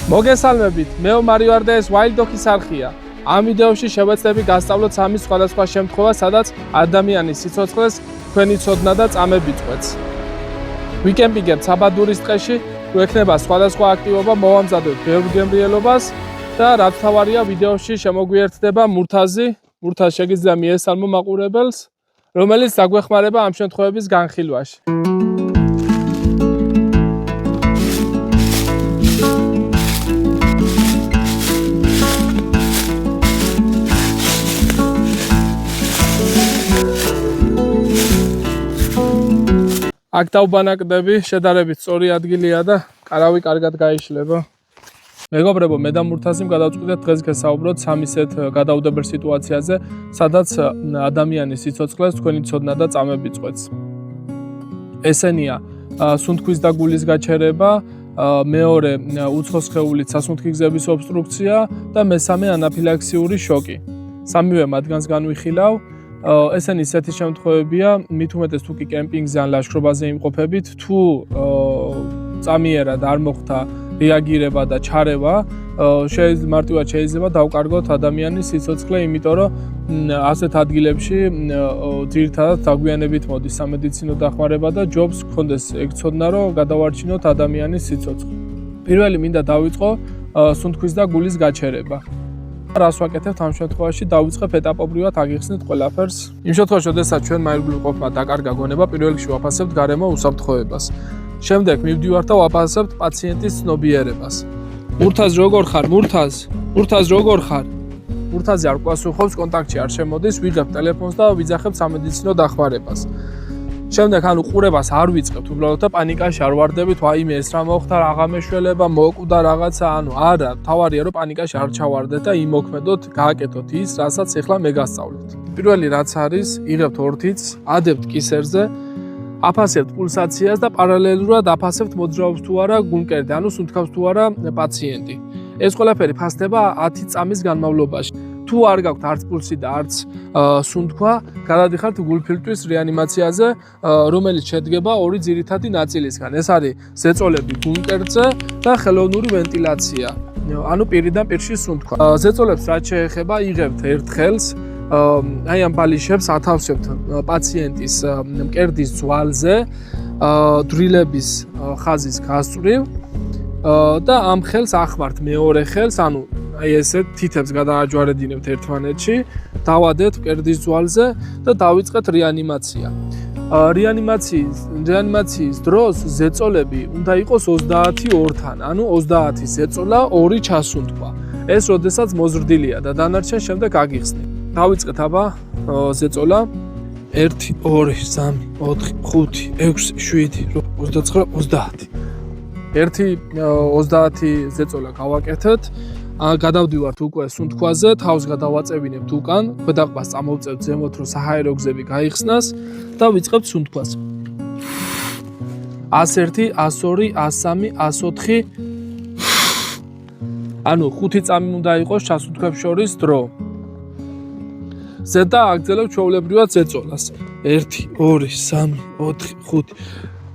მოგესალმებით, მე მარი ვარ და ეს Wild Dog-ის არხია. ამ ვიდეოში შევეცდები გასწავლოთ სამი სხვადასხვა შემთხვევა, სადაც ადამიანის სიცოცხლეს თქვენი ცოდნა და წამები წყვეტს. ვიკემპინგებთ საბადურის ტყეში, თუ ექნება სხვადასხვა აქტივობა, მოვამზადოთ ბევრ გემრიელობას და რაც თავარია ვიდეოში შემოგვიერთდება მურთაზი. მურთაზ შეგიძლია მიესალმო მაყურებელს, რომელიც დაგვეხმარება ამ შემთხვევების განხილვაში. აქ დავბანაკდები, შედარებით სწორი ადგილია და კარავი კარგად გაიშლება. მეგობრებო, მე და მურთაზიმ გადავწყვიტეთ დღეს გესაუბროთ სამ ისეთ გადაუდებელ სიტუაციაზე, სადაც ადამიანის სიცოცხლეს თქვენი ცოდნა და წამები წყვეტს. ესენია სუნთქვის და გულის გაჩერება, მეორე უცხო სხეულით სასუნთქი გზების ობსტრუქცია და მესამე ანაფილაქსიური შოკი. სამივე მათგანს განვიხილავ. ესენი ისეთი შემთხვევებია, მით უმეტეს თუ კი კემპინგზე ან ლაშქრობაზე იმყოფებით, თუ წამიერად არ მოხდა რეაგირება და ჩარევა, მარტივად შეიძლება დავკარგოთ ადამიანის სიცოცხლე, იმიტომ რომ ასეთ ადგილებში ძირითადად დაგვიანებით მოდის სამედიცინო დახმარება და ჯობს გქონდეს ეგ ცოდნა, რომ გადავარჩინოთ ადამიანის სიცოცხლე. პირველი მინდა დავიწყო სუნთქვის და გულის გაჩერება. რას ვაკეთებთ ამ შემთხვევაში, დავიწყებ ეტაპობრივად აგიხსნით ყველაფერს. იმ შემთხვევაში, როდესაც ჩვენ მაირგული ყოფნა დაკარგა გონება, პირველ რიგში ვაფასებთ გარემო უსაფრთხოებას. შემდეგ მივდივართ და ვაფასებთ პაციენტის ცნობიერებას. მურთაზ როგორ ხარ? მურთაზ როგორ ხარ? მურთაზი არ გვასუხობს, კონტაქტში არ შემოდის, ვიღებ ტელეფონს და ვიძახებ სამედიცინო დახმარებას. შემდეგ ყურებას არ ვიწყებთ, უბრალოდ და პანიკაში არ ვარდებით, ვაიმე ეს რა მოხდა, რაღა მეშველება, მოკვდა რაღაცა, არა, თავარია რომ პანიკაში არ ჩავარდეთ და იმოქმედოთ, გააკეთოთ ის, რასაც ახლა მე გასწავლეთ. პირველი რაც არის, იღებთ ორთიც, ადებთ კისერზე, აფასებთ პულსაციას და პარალელურად აფასებთ მოძრაობს თუ არა გულმკერდი, სუნთქავს თუ არა პაციენტი. ეს ყველაფერი ფასდება 10 წამის განმავლობაში. თუ არ გაქვთ არც პულსი და არც სუნთქვა, გადადიხართ გულფილტვის რეანიმაციაზე, რომელიც შედგება ორი ძირითადი ნაწილისგან. ეს არის ზეწოლები გულმკერდზე და ხელოვნური ვენტილაცია. პირიდან პირში სუნთქვა. ზეწოლებს რაც შეეხება, იღებთ ერთ ხელს, ამ ბალიშებს ათავსებთ პაციენტის მკერდის ძვალზე, დრილების ხაზის გასწვრივ და ამ ხელს ახმართ მეორე ხელს, ესეთ თითებს გადააჯვარედინებთ ერთმანეთში, დავადეთ მკერდის ძვალზე და დავიწყეთ რეანიმაცია. რეანიმაციის დროს ზეწოლები უნდა იყოს 30-2-თან, 30 ზეწოლა, 2 ჩასუნთქვა. ეს როდესაც მოზრდილია და დანარჩენ შემდეგ აგიხსნით. დავიწყეთ ზეწოლა 1, 2, 3, 4, 5, 6, 7, 8, 29, 30. 30 ზეწოლა გავაკეთეთ. გადავდივართ უკვე სუნთქვაზე, თავს გადავაწევინებთ უკან, ქვედაყბას წამოვწევთ ზემოთ, რომ საჰაერო გზები გაიხსნას და ვიწყებთ სუნთქვას. 101, 102, 103, 104. 5 წამი უნდა იყოს ჩასუნთქვებს შორის დრო. ზედა აგრძელებთ ჩვეულებრივად ზეწოლას. 1, 2, 3, 4, 5.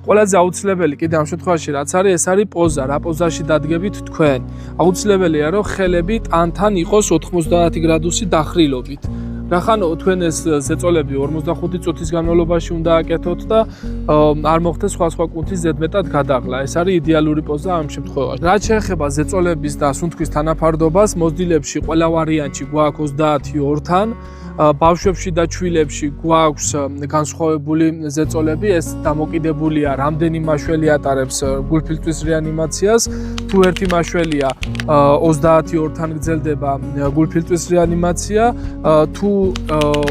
ყველაზე აუცილებელი კიდე ამ შემთხვევაში რაც არის, ეს არის პოზა, რა პოზაში დადგებით თქვენ. აუცილებელია რომ ხელები ტანთან იყოს 90 გრადუსი დახრილობით. რახან თქვენ ეს ზეწოლები 45 წუთის განმავლობაში უნდა აკეთოთ და არ მოხდეს სხვა კუნთის ზედმეტად გადაღლა. ეს არის იდეალური პოზა ამ შემთხვევაში. რაც შეეხება ზეწოლების და სუნთქვის თანაფარდობას, მოზრდილებში ყველა ვარიანტში გვაქვს 32-თან. ბავშვებში და ჩვილებში გვაქვს განსხვავებული ზეწოლები, ეს დამოკიდებულია რამდენი მაშველი ატარებს გულფილტვის რეანიმაციას. თუ ერთი მაშველია 32-თან გრძელდება გულფილტვის რეანიმაცია, თუ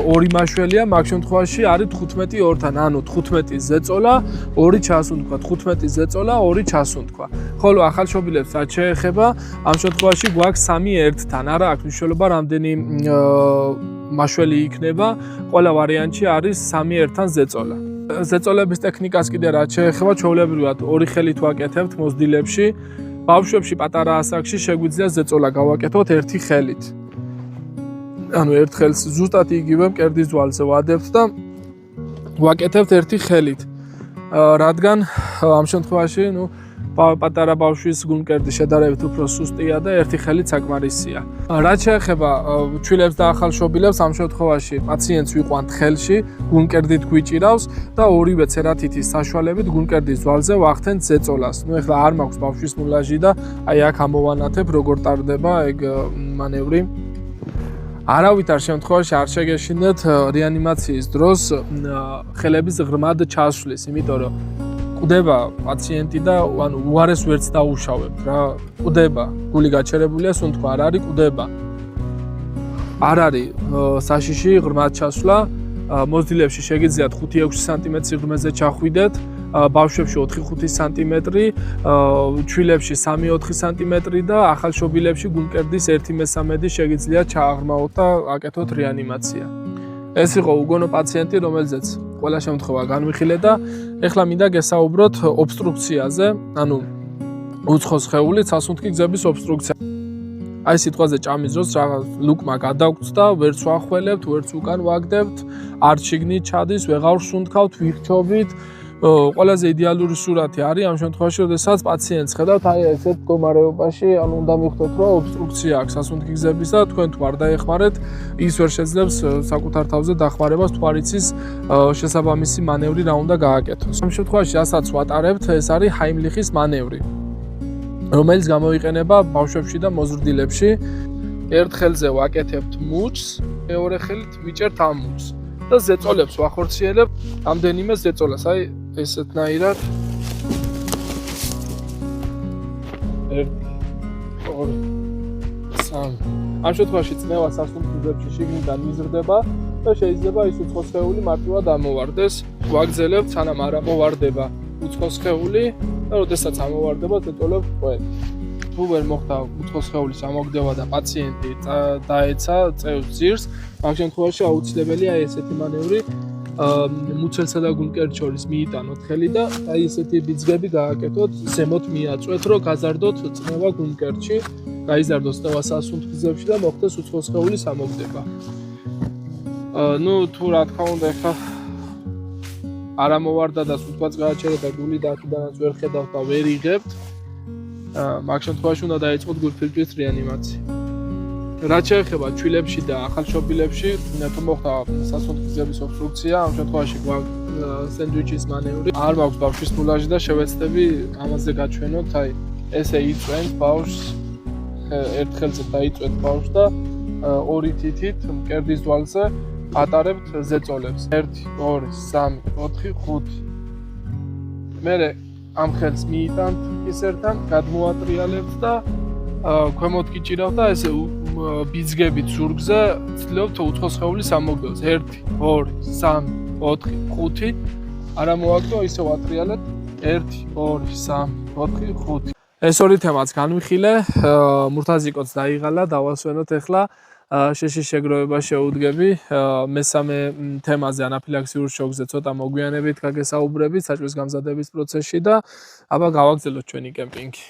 2 მაშველია, მაგ შემთხვევაში არის 15-2-თან, 15 ზეწოლა, 2 ჩასუნთქვა, 15 ზეწოლა, 2 ჩასუნთქვა. ხოლო ახალშობილებს რაც შეეხება, ამ შემთხვევაში გვაქვს 3-1-თან, არა აქვს მნიშვნელობა რამდენი მაშველი იქნება, ყველა ვარიანტში არის 3-1-თან ზეწოლა. ზეწოლების ტექნიკას კიდე რაც შეეხება, ჩვეულებრივად 2 ხელით ვაკეთებთ მოზრდილებში. ბავშვებში პატარა ასაკში შეგვიძლია ზეწოლა გავაკეთოთ 1 ხელით. ერთ ხელს ზუსტად იგივე მკერდის ძვალზე ვადებთ და ვაკეთებთ 1 ხელით. რადგან ამ შემთხვევაში პატარა ბავშვის გულმკერდი შედარებით უფრო სუსტია და ერთი ხელით საკმარისია. რაც შეეხება ჩვილებს და ახალშობილებს, ამ შემთხვევაში პაციენტს ვიყვანთ ხელში, გულმკერდით გვიჭირავს და ორივე ცერათითის საშუალებით გულმკერდის ძვალზე ვახდენთ ზეწოლას. ნუ ეხლა არ მაქვს ბავშვის მულაჟი და აი აქ ამოვანათებ როგორ ტარდება ეგ მანევრი. არავითარ შემთხვევაში არ შეგეშინდეთ რეანიმაციის დროს ხელების ღრმად ჩასვლის, იმიტომ რომ კვდება პაციენტი და ანუ უარეს ვერც დაუშავებთ რა. კვდება, გული გაჩერებულია, სუნთქვა არ არის, კვდება. არ არის საშიში ღრმად ჩასვლა, მოზრდილებში შეგიძლიათ 5-6 სანტიმეტრის სიღრმეზე ჩახვიდეთ, ბავშვებში 4-5 სანტიმეტრი, ჩვილებში 3-4 სანტიმეტრი და ახალშობილებში გულმკერდის 1/3 შეგიძლიათ ჩააღრმავოთ და აკეთოთ რეანიმაცია. ეს იყო უგონო პაციენტი, რომელზეც ყველა შემთხვევა განვიხილე და ეხლა მინდა გესაუბროთ ობსტრუქციაზე, ანუ უცხო სხეულით სასუნთქი გზების ობსტრუქცია. აი სიტყვაზე ჭამის დროს რაღაც ლუკმა გადაგვწდა, ვერც ვახველებთ, ვერც უკან ვაგდებთ, არ შიგნით ჩადის, ვეღარ ვსუნთქავთ, ვიხჩობით. ყველაზე იდეალური სურათი არის ამ შემთხვევაში, როდესაც პაციენტს ხედავთ აი ესეთ მდგომარეობაში, ანუ უნდა მივხვდეთ, რომ ობსტრუქცია აქვს სასუნთქი გზების და თქვენ თუ არ დაეხმარეთ, ის ვერ შეძლებს საკუთარ თავზე დახმარებას, თუ არ იცის შესაბამისი მანევრი რა უნდა გააკეთოს. ამ შემთხვევაში რასაც ვატარებთ, ეს არის ჰაიმლიხის მანევრი, რომელიც გამოიყენება ბავშვებში და მოზრდილებში. ერთ ხელზე ვაკეთებთ მუჭს, მეორე ხელით ვიჭერთ ამ მუჭს და ზეწოლებს ვახორციელებთ ამდენიმე ზეწოლას, აი ესეთნაირად 1 2 3. ამ შემთხვევაში წნევა სასუნთქი გზებში შიგნიდან მიზრდება და შეიძლება ის უცხო სხეული მარტივად ამოვარდეს. ვაგრძელებთ სანამ არ ამოვარდება უცხო სხეული და როდესაც ამოვარდება ზეწოლებთ ყველ. თუ ვერ მოხდა უცხო სხეულის ამოგდება და პაციენტი დაეცა წევს ძირს, ამ შემთხვევაში აუცილებელია ესეთი მანევრი მუცელსა და გულმკერდს შორის მიიტანოთ ხელი და აი ესეთი ბიძგები გააკეთოთ, ზემოთ მიაწვეთ, რომ გაზარდოთ წნევა გულმკერდში, გაიზარდოს წნევა სასუნთქი გზებში და მოხდეს უცხო სხეულის ამოგდება. ნუ თუ რა თქმა უნდა ეხლა არ ამოვარდა და სუნთქვაც გააჩერდა და გული და აქედანაც ვერ ხედავთ და ვერ იღებთ, მაგ შემთხვევაში უნდა დაიწყოთ გულფილტვის რეანიმაცია. რაც შეეხება ჩვილებში და ახალშობილებში, თუ მოხდა სასუნთქი გზების ობსტრუქცია, ამ შემთხვევაში გვაქვს სენდვიჩის მანევრი. არ მაქვს ბავშვის მულაჟი და შევეცდები ამაზე გაჩვენოთ, აი ესე იწვენთ ბავშვს, ერთ ხელზე დაიწვენთ ბავშვს და ორი თითით მკერდის ძვალზე ატარებთ ზეწოლებს. 1 2 3 4 5. მერე ამ ხელს მიიტანთ ისერთან, გადმოატრიალებთ და ქვემოთ გიჭირავთ და ესე ბიძგებით ზურგზე ცდილობთ უცხო სხეულის ამოგდებას. 1 2 3 4 5. არა მოაგდო, ისევ ატრიალებთ 1 2 3 4 5. ეს ორი თემაც განვიხილე, მურთაზიკოც დაიღალა, დავასვენოთ ეხლა შეშის შეგროვება შეუდგები. მესამე თემაზე ანაფილაქსიურ შოკზე ცოტა მოგვიანებით გაგესაუბრებით საჭმლის გამზადების პროცესში და აბა გავაგრძელოთ ჩვენი კემპინგი.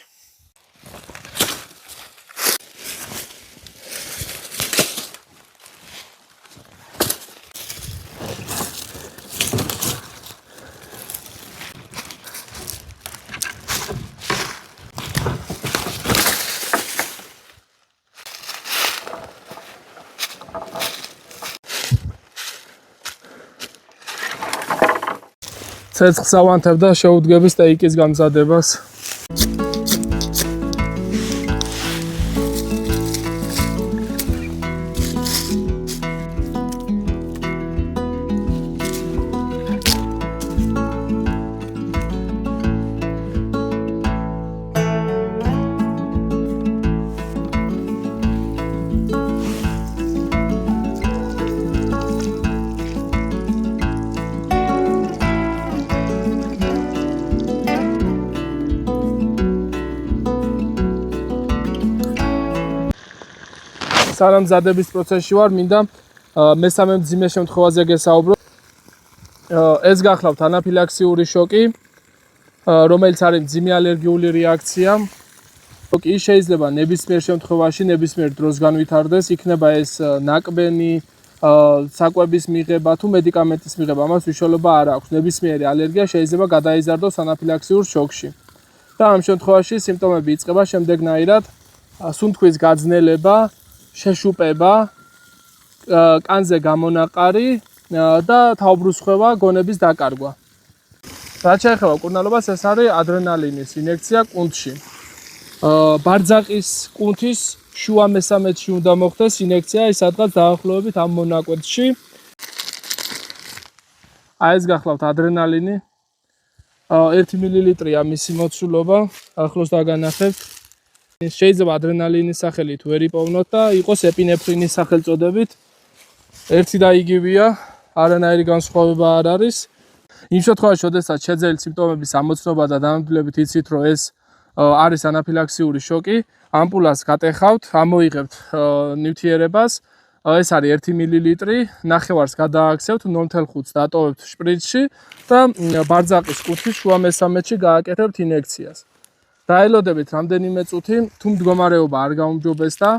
ცეცხლს ავანთებ და შეუდგები სტეიკის გამზადებას. სანამ მზადების პროცესში ვარ, მინდა მესამე მძიმე შემთხვევაზე გესაუბრო. ეს გახლავთ ანაფილაქსიური შოკი, რომელიც არის მძიმე ალერგიული რეაქცია. შოკი შეიძლება ნებისმიერ შემთხვევაში, ნებისმიერ დროს განვითარდეს, იქნება ეს ნაკბენი, საკვების მიღება თუ მედიკამენტის მიღება, ამას მნიშვნელობა არ აქვს. ნებისმიერი ალერგია შეიძლება გადაიზარდოს ანაფილაქსიურ შოკში. და ამ შემთხვევაში სიმპტომები იწყება შემდეგნაირად: სუნთქვის გაძნელება, შეშუპება, კანზე გამონაყარი და თაუბრუსხვევა, გონების დაკარგვა. რაც შეეხება მკურნალობას, ეს არის ადრენალინის ინjekცია კუნთში. ბარძაყის კუნთის შუა მესამედში უნდა მოხდეს ინjekცია, ის სადღაც დაახლოებით ამ მონაკვეთში. აი ეს გახლავთ ადრენალინი. 1 მილiliტრია მისი მოცულობა, ახლოს დაგანახებთ. შეიძლება ადრენალინის სახელით ვერ იპოვნოთ და იყოს ეპინეფრინის სახელწოდებით. ერთი და იგივეა, არანაირი განსხვავება არ არის. იმ შემთხვევაში, როდესაც შეძენილი სიმპტომების ამოცნობა და დამამტვრევლებით იცით, რომ ეს არის ანაფილაქსიური შოკი, ამპულას გატეხავთ, ამოიღებთ ნივთიერებას, ეს არის 1 მილილიტრი, ნახევარს გადააქცევთ, 0.5-ს დატოვებთ შპრიცში და ბარძაყის კუთხის შუა მესამედში გააკეთებთ ინjekციას. დაელოდებით რამდენიმე წუთი, თუ მდგომარეობა არ გაუმჯობესდა,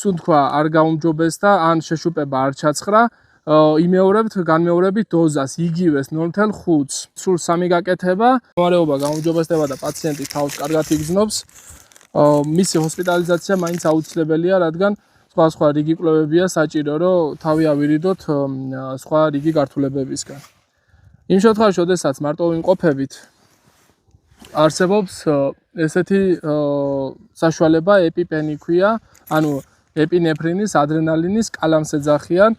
სუნთქვა არ გაუმჯობესდა, ან შეშუპება არ ჩაცხრა, იმეორებთ განმეორებით დოზას, იგივეს 0.5-ს. სულ 3 გაკეთება, მდგომარეობა გაუმჯობესდება და პაციენტი თავს კარგად იგრძნობს. მისი ჰოსპიტალიზაცია მაინც აუცილებელია, რადგან სხვა რიგი კვლევებია საჭირო, რომ თავი ავირიდოთ სხვა რიგი გართულებებისგან. იმ შემთხვევაში, როდესაც მარტო ვიმყოფებით, არსებობს ესეთი საშუალება, ეპიპენი ქვია, ანუ ეპინეფრინის, ადრენალინის კალამს ეძახიან.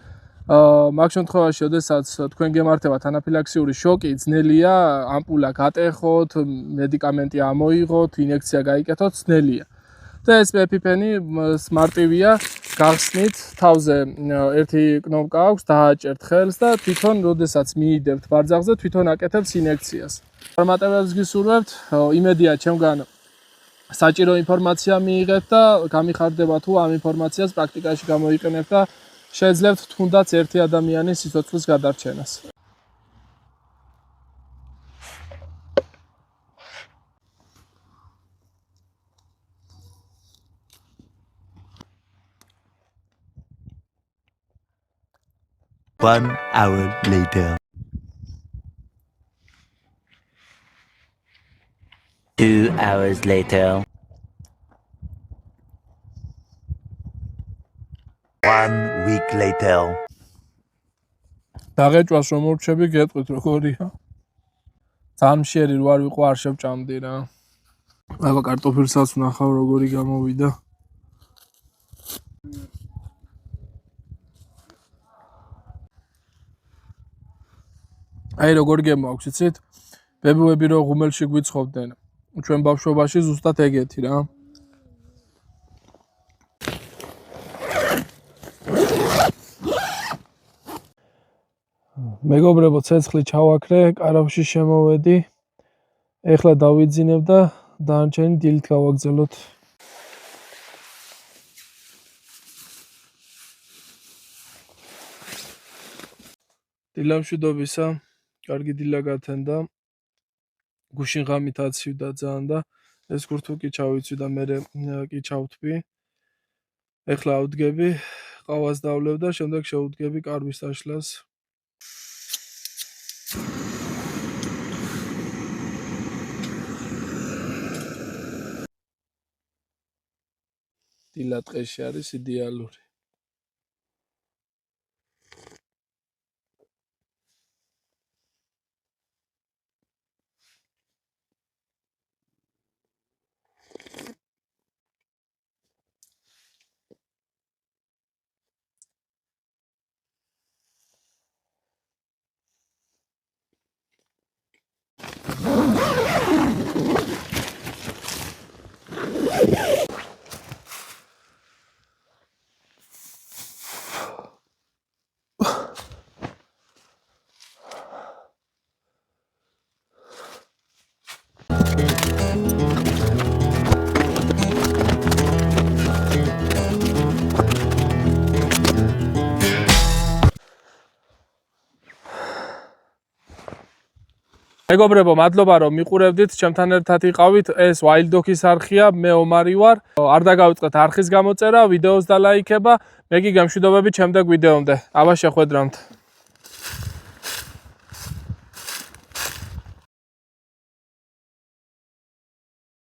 მაგ შემთხვევაში, როდესაც თქვენ გემართებათ ანაფილაქსიური შოკი, ძნელია ამპულა გატეხოთ, მედიკამენტი ამოიღოთ, ინjekცია გაიკეთოთ, ძნელია. და ეს ეპიპენი მარტივია, გახსნით, თავზე ერთი კნოპკა აქვს, დააჭერთ ხელს და თვითონ, როდესაც მიიდებთ ბარძაღზე, თვითონ აკეთებს ინjekციას. ფარმატეველს გისურვებთ, იმედია ჩემგან საჭირო ინფორმაცია მიიღეთ და გამიხარდება თუ ამ ინფორმაციას პრაქტიკაში გამოიყენებთ და შეძლებთ თუნდაც ერთი ადამიანის სიცოცხლის გადარჩენას. One hour later. 2 hours later. 1 week later. დაღეჭვას რომ მორჩები, გეტყვით როგორია. ძალიან მშერი რო არ ვიყო, არ შევჭამდი რა. აბა კარტოფილსაც ვნახავ როგორი გამოვიდა. აი როგორ გემოაქვს, იცით? ბებუები რო ღუმელში გვიცხობდნენ. ჩვენ ბავშვობაში ზუსტად ეგეთი რა. მეგობრებო, ცეცხლი ჩავაქრე, კარავში შემოვედი. ეხლა დავიძინებ და დანარჩენი დილით გავაგზავნოთ. დილამშვიდობისა, კარგი დილა გათენდა. გუშინ ღამით აცივდა ძალიან და ეს ქურთუკი ჩავიცვი და მე კი ჩავთვი. ეხლა ავდგები, ყავას დავლევ და შემდეგ შევდგები კარვის დაშლას. დილა ტყეში არის იდეალური. მეგობრებო, მადლობა რომ მიყურებდით, ჩემთან ერთად იყავით. ეს Wild Dog-ის არხია, მე ომარი ვარ. არ დაგავიწყეთ არხის გამოწერა, ვიდეოს და ლაიქება. მე კი გამშვიდობებით შემდეგ ვიდეომდე. აბა შეხვედრამდე.